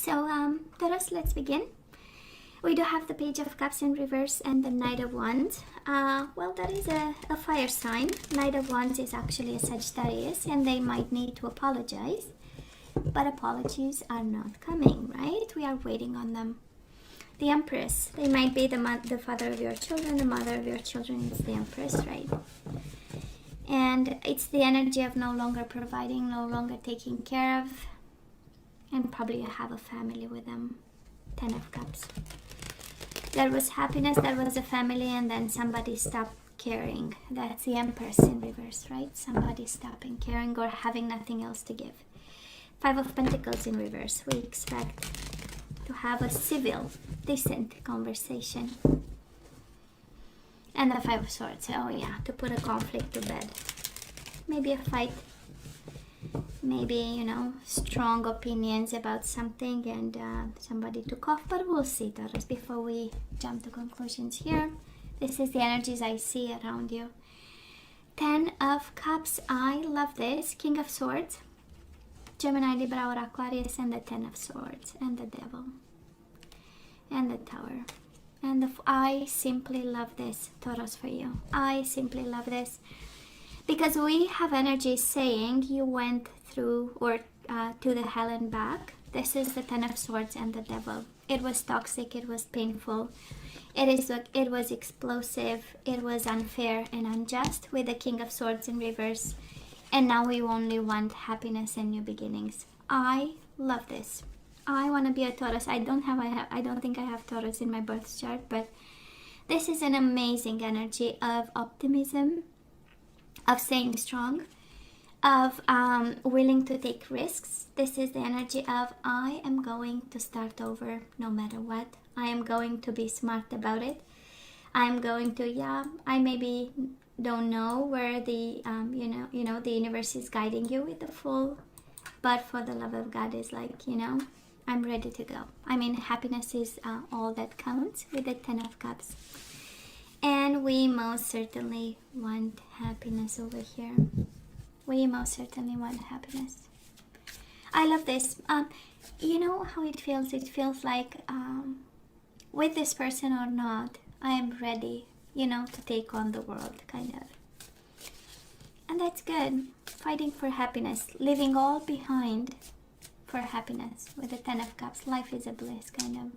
So, Taurus, let's begin. We do have the Page of Cups in reverse and the Knight of Wands. Well, that is a fire sign. Knight of Wands is actually a Sagittarius, and they might need to apologize. But apologies are not coming, right? We are waiting on them. The Empress, they might be the father of your children, the mother of your children is the Empress, right? And it's the energy of no longer providing, no longer taking care of, and probably you have a family with them. 10 of Cups. There was happiness, there was a family, and then somebody stopped caring. That's the Empress in reverse, right? Somebody stopping caring or having nothing else to give. 5 of Pentacles in reverse. We expect to have a civil, decent conversation. And the 5 of Swords. Oh yeah, to put a conflict to bed. Maybe a fight. Maybe, you know, strong opinions about something and somebody took off. But we'll see, Taurus, before we jump to conclusions here. This is the energies I see around you. 10 of Cups. I love this. King of Swords. Gemini, Libra, or Aquarius, and the 10 of Swords, and the Devil, and the Tower. And I simply love this, Taurus, for you. I simply love this. Because we have energy saying you went through or to the hell and back. This is the 10 of Swords and the Devil. It was toxic, it was painful, it was explosive, it was unfair and unjust with the King of Swords in reverse. And now we only want happiness and new beginnings. I love this. I want to be a Taurus. I don't think I have Taurus in my birth chart, but this is an amazing energy of optimism, of staying strong, of willing to take risks. This is the energy of I am going to start over no matter what. I am going to be smart about it. I am going to, I maybe don't know where the the universe is guiding you with the full, but for the love of God is like, I'm ready to go. I mean, happiness is all that counts with the 10 of Cups. And we most certainly want happiness over here. We most certainly want happiness. I love this. You know how it feels? It feels like with this person or not, I am ready, to take on the world, kind of. And that's good. Fighting for happiness. Leaving all behind for happiness with the 10 of Cups. Life is a bliss, kind of.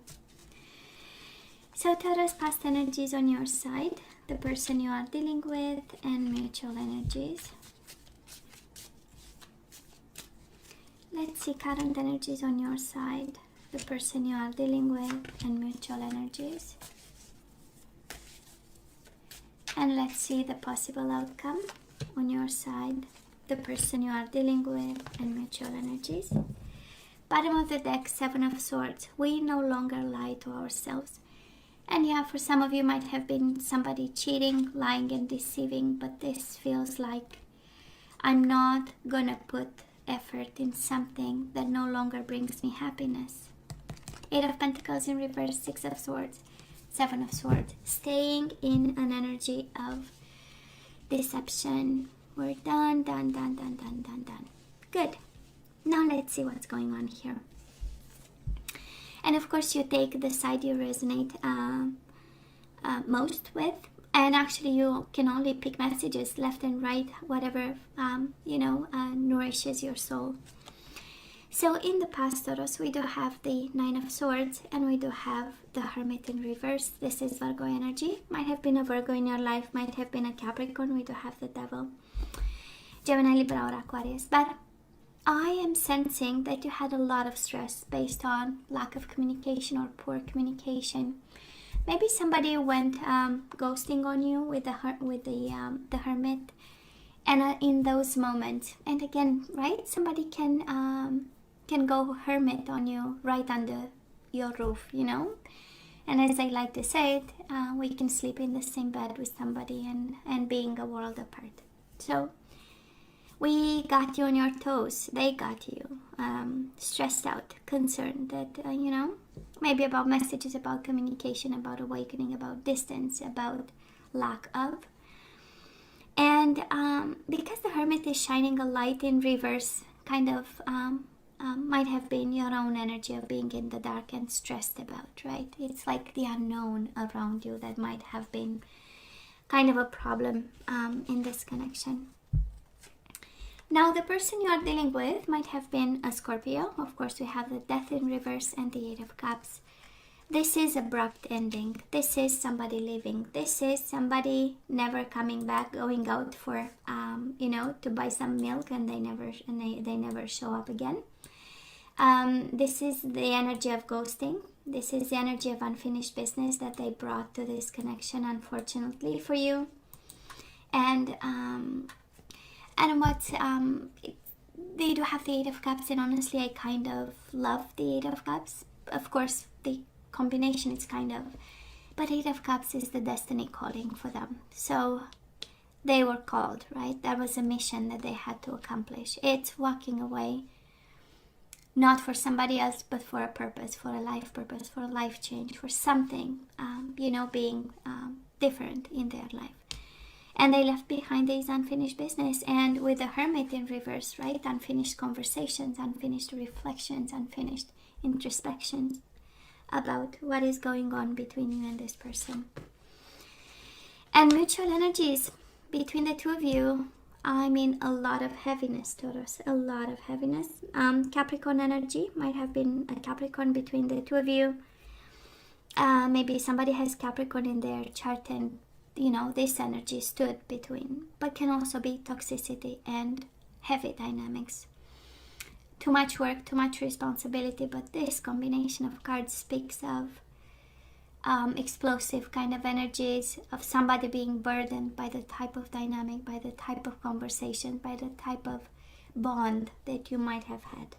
So Taurus, past energies on your side, the person you are dealing with, and mutual energies. Let's see current energies on your side, the person you are dealing with, and mutual energies. And let's see the possible outcome on your side, the person you are dealing with, and mutual energies. Bottom of the deck, 7 of Swords. We no longer lie to ourselves. And yeah, for some of you might have been somebody cheating, lying and deceiving, but this feels like I'm not gonna put effort in something that no longer brings me happiness. 8 of Pentacles in reverse, 6 of Swords, 7 of Swords. Staying in an energy of deception. We're done. Good. Now let's see what's going on here. And of course you take the side you resonate most with. And actually you can only pick messages left and right, whatever, nourishes your soul. So in the past, Taurus, we do have the 9 of Swords and we do have the Hermit in reverse. This is Virgo energy. Might have been a Virgo in your life, might have been a Capricorn. We do have the Devil. Gemini, Libra, or Aquarius. But I am sensing that you had a lot of stress based on lack of communication or poor communication. Maybe somebody went ghosting on you with the Hermit, and in those moments, and again, right? Somebody can go hermit on you right under your roof, And as I like to say it, we can sleep in the same bed with somebody and being a world apart. So we got you on your toes. They got you stressed out, concerned that, maybe about messages, about communication, about awakening, about distance, about lack of. And because the Hermit is shining a light in reverse, kind of might have been your own energy of being in the dark and stressed about, right? It's like the unknown around you that might have been kind of a problem in this connection. Now, the person you are dealing with might have been a Scorpio. Of course, we have the Death in reverse and the Eight of Cups. This is abrupt ending. This is somebody leaving. This is somebody never coming back, going out for, to buy some milk, and they never show up again. This is the energy of ghosting. This is the energy of unfinished business that they brought to this connection, unfortunately for you. And what they do have the Eight of Cups, and honestly, I kind of love the Eight of Cups. Of course, the combination is kind of, but Eight of Cups is the destiny calling for them. So they were called, right? That was a mission that they had to accomplish. It's walking away, not for somebody else, but for a purpose, for a life change, for something, being different in their life. And they left behind this unfinished business. And with the Hermit in reverse, right? Unfinished conversations, unfinished reflections, unfinished introspections about what is going on between you and this person. And mutual energies between the two of you. I mean, a lot of heaviness, Taurus. A lot of heaviness. Capricorn energy. Might have been a Capricorn between the two of you. Maybe somebody has Capricorn in their chart, and this energy stood between, but can also be toxicity and heavy dynamics. Too much work, too much responsibility, but this combination of cards speaks of explosive kind of energies, of somebody being burdened by the type of dynamic, by the type of conversation, by the type of bond that you might have had.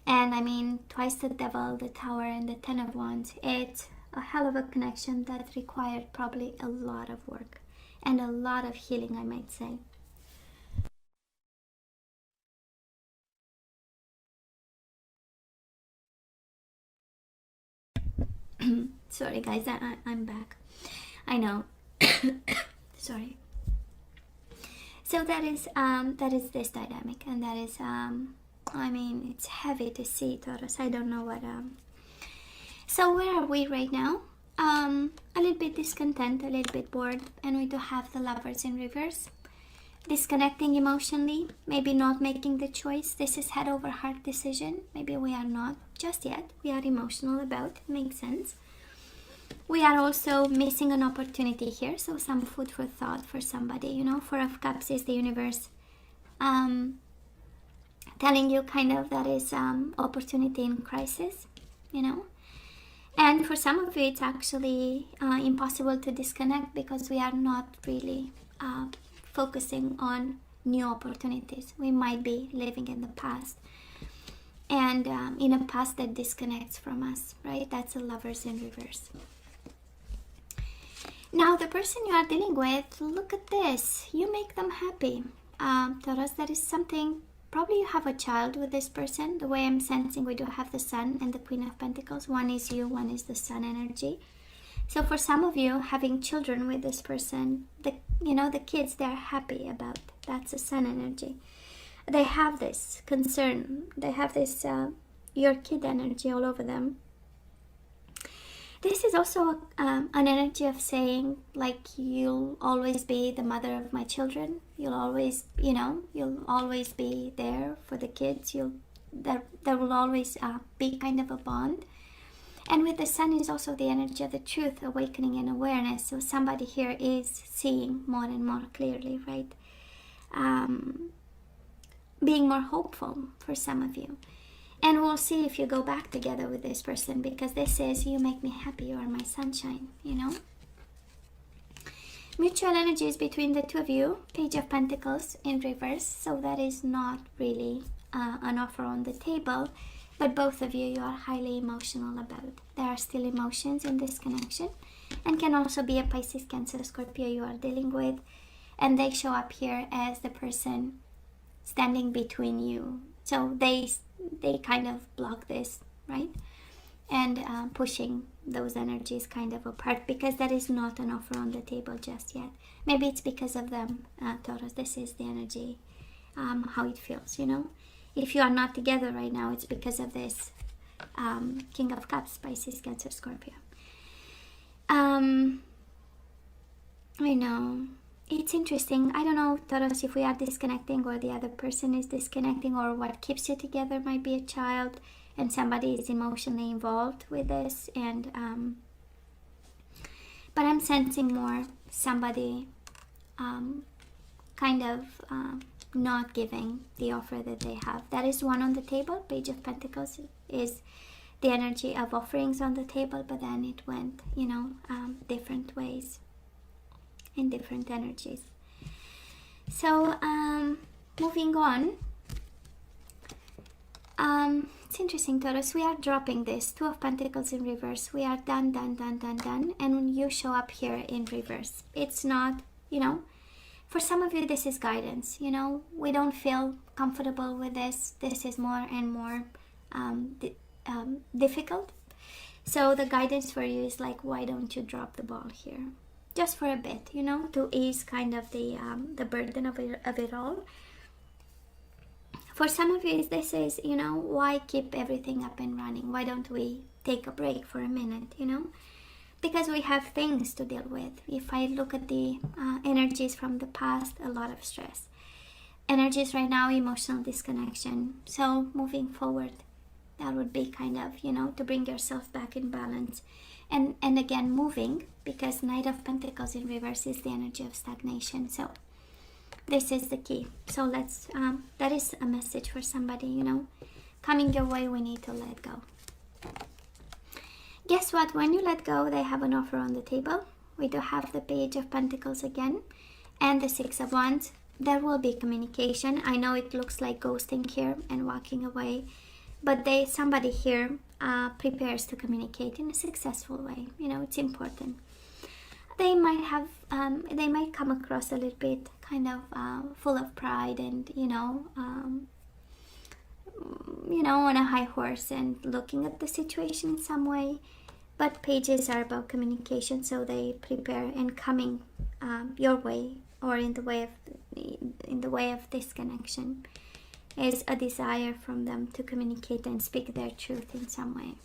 And I mean, twice the Devil, the Tower, and the Ten of Wands. It's a hell of a connection that required probably a lot of work and a lot of healing, I might say. Sorry guys, I'm back. I know. Sorry. So that is this dynamic, and that is it's heavy to see, Taurus. I don't know what So where are we right now? A little bit discontent, a little bit bored, and we do have the Lovers in reverse. Disconnecting emotionally, maybe not making the choice. This is head over heart decision. Maybe we are not just yet. We are emotional about it. Makes sense. We are also missing an opportunity here, so some food for thought for somebody. Four of Cups is the universe telling you kind of that is opportunity in crisis, And for some of you, it's actually impossible to disconnect because we are not really focusing on new opportunities. We might be living in the past, and in a past that disconnects from us, right? That's a Lovers in reverse. Now, the person you are dealing with, look at this. You make them happy. Taurus, that is something. Probably you have a child with this person. The way I'm sensing, we do have the Sun and the Queen of Pentacles. One is you, one is the Sun energy. So for some of you, having children with this person, the kids, they're happy about. That's the Sun energy. They have this concern. They have this your kid energy all over them. This is also an energy of saying, like, you'll always be the mother of my children. You'll always, you'll always be there for the kids. There will always be kind of a bond. And with the Sun is also the energy of the truth, awakening and awareness. So somebody here is seeing more and more clearly, right? Being more hopeful for some of you. And we'll see if you go back together with this person, because this is, you make me happy, you are my sunshine, Mutual energies between the two of you. Page of Pentacles in reverse. So that is not really an offer on the table. But both of you are highly emotional about. There are still emotions in this connection. And can also be a Pisces, Cancer, Scorpio you are dealing with. And they show up here as the person standing between you. So they kind of block this, right? And pushing those energies kind of apart, because that is not an offer on the table just yet. Maybe it's because of them, Taurus. This is the energy, how it feels, if you are not together right now, it's because of this King of Cups, Pisces, Cancer, Scorpio. I know. It's interesting. I don't know, Taurus, if we are disconnecting or the other person is disconnecting, or what keeps you together might be a child and somebody is emotionally involved with this. And but I'm sensing more somebody kind of not giving the offer that they have. That is one on the table. Page of Pentacles is the energy of offerings on the table, but then it went, you know, different ways, in different energies. So moving on, it's interesting, Taurus, we are dropping this Two of Pentacles in reverse. We are done, and when you show up here in reverse, it's not, you know, for some of you this is guidance. You know, we don't feel comfortable with this. This is more and more difficult. So the guidance for you is like, why don't you drop the ball here just for a bit, you know, to ease kind of the burden of it all. For some of you, this is, you know, why keep everything up and running? Why don't we take a break for a minute, you know? Because we have things to deal with. If I look at the energies from the past, a lot of stress. Energies right now, emotional disconnection. So moving forward, that would be kind of, you know, to bring yourself back in balance. And again, moving, because Knight of Pentacles in reverse is the energy of stagnation. So this is the key. So let's, that is a message for somebody, you know, coming your way, we need to let go. Guess what? When you let go, they have an offer on the table. We do have the Page of Pentacles again and the Six of Wands. There will be communication. I know it looks like ghosting here and walking away, but somebody here prepares to communicate in a successful way. You know, it's important. They might have, they might come across a little bit kind of full of pride and, you know, on a high horse and looking at the situation in some way. But pages are about communication, so they prepare, and coming your way or in the way of this connection is a desire from them to communicate and speak their truth in some way.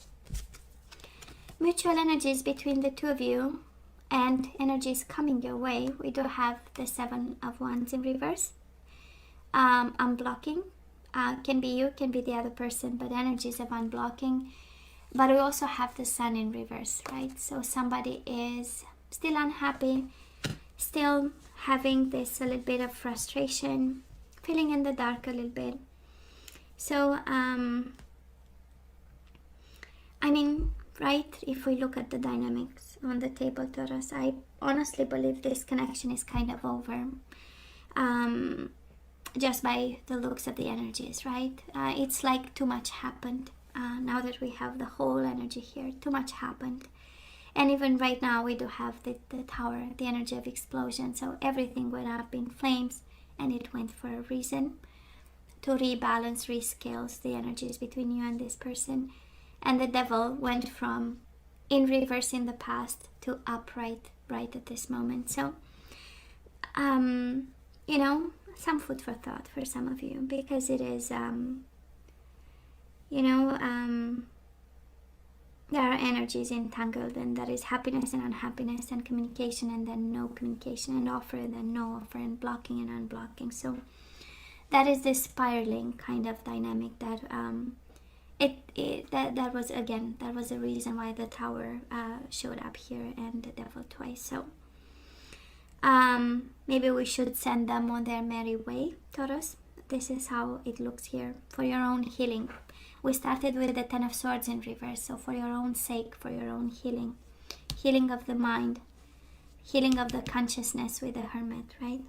Mutual energies between the two of you and energies coming your way. We do have the Seven of Wands in reverse. Unblocking. Can be you, can be the other person, but energies of unblocking. But we also have the Sun in reverse, right? So somebody is still unhappy, still having this a little bit of frustration, feeling in the dark a little bit. So, I mean, right, if we look at the dynamics on the table, Taurus, I honestly believe this connection is kind of over. Just by the looks of the energies, right? It's like too much happened. Now that we have the whole energy here, too much happened. And even right now we do have the Tower, the energy of explosion. So everything went up in flames, and it went for a reason, to rebalance, rescales the energies between you and this person. And the Devil went from in reverse in the past to upright right at this moment. So you know, some food for thought for some of you, because it is there are energies entangled, and that is happiness and unhappiness, and communication and then no communication, and offer and then no offer, and blocking and unblocking. So that is this spiraling kind of dynamic that that was a reason why the Tower showed up here and the Devil twice. So maybe we should send them on their merry way, Taurus. This is how it looks here for your own healing. We started with the Ten of Swords in reverse, so for your own sake, for your own healing, healing of the mind, healing of the consciousness with the Hermit, right?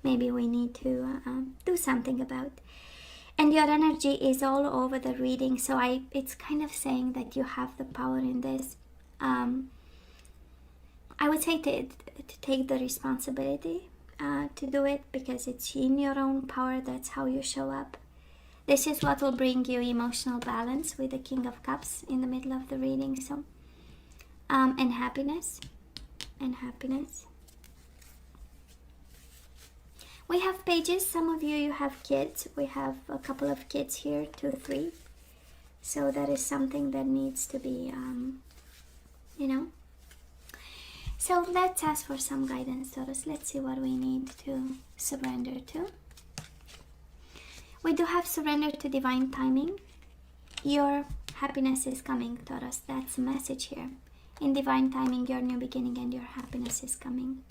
Maybe we need to do something about. And your energy is all over the reading, so it's kind of saying that you have the power in this. I would say to take the responsibility to do it, because it's in your own power. That's how you show up. This is what will bring you emotional balance with the King of Cups in the middle of the reading. So, and happiness. We have pages. Some of you have kids. We have a couple of kids here, 2, 3. So that is something that needs to be, you know. So let's ask for some guidance, Taurus. Let's see what we need to surrender to. We do have surrender to divine timing. Your happiness is coming, Taurus. That's the message here. In divine timing, your new beginning and your happiness is coming.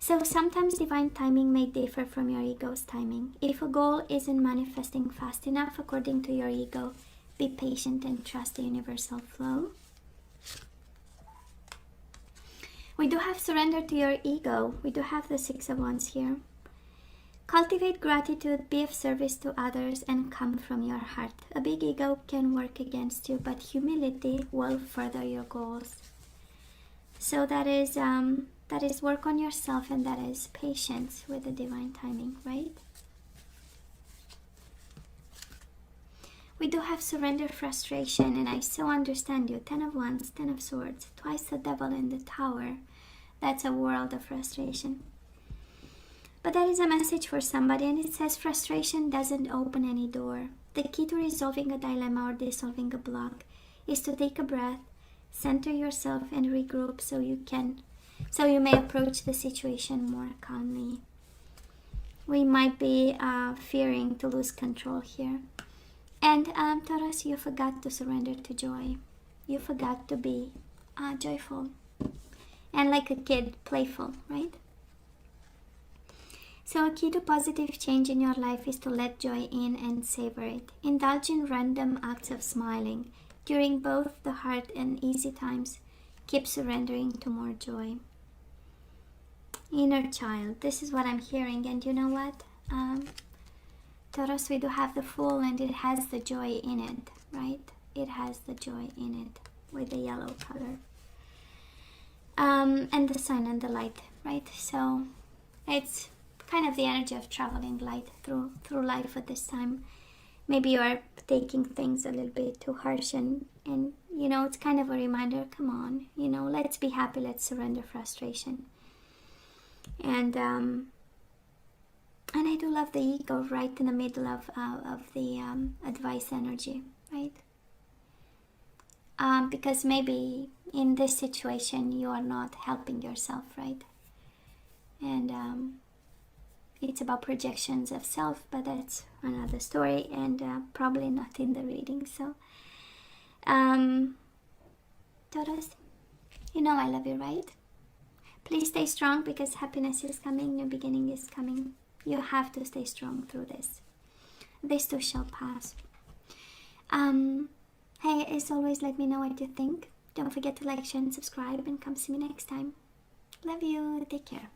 So sometimes divine timing may differ from your ego's timing. If a goal isn't manifesting fast enough according to your ego, be patient and trust the universal flow. We do have surrender to your ego. We do have the 6 of Wands here. Cultivate gratitude, be of service to others, and come from your heart. A big ego can work against you, but humility will further your goals. So that is work on yourself, and that is patience with the divine timing, right? We do have surrender, frustration, and I so understand you. 10 of Wands, 10 of Swords, twice the devil in the Tower. That's a world of frustration. But that is a message for somebody, and it says frustration doesn't open any door. The key to resolving a dilemma or dissolving a block is to take a breath, center yourself, and regroup so you may approach the situation more calmly. We might be fearing to lose control here. And Taurus, you forgot to surrender to joy. You forgot to be joyful and like a kid, playful, right? So a key to positive change in your life is to let joy in and savor it. Indulge in random acts of smiling. During both the hard and easy times, keep surrendering to more joy. Inner child, this is what I'm hearing. And you know what? Taurus, we do have the Fool, and it has the joy in it, right? It has the joy in it with the yellow color. And the sun and the light, right? So it's kind of the energy of traveling light through life at this time. Maybe you are taking things a little bit too harsh, and you know, it's kind of a reminder, come on, you know, let's be happy, let's surrender frustration. And I do love the ego right in the middle of the advice energy, right? Because maybe in this situation you are not helping yourself, right? And it's about projections of self, but that's another story, and probably not in the reading. So, Taurus, you know I love you, right? Please stay strong, because happiness is coming, new beginning is coming. You have to stay strong through this. This too shall pass. Hey, as always, let me know what you think. Don't forget to like, share, and subscribe, and come see me next time. Love you. Take care.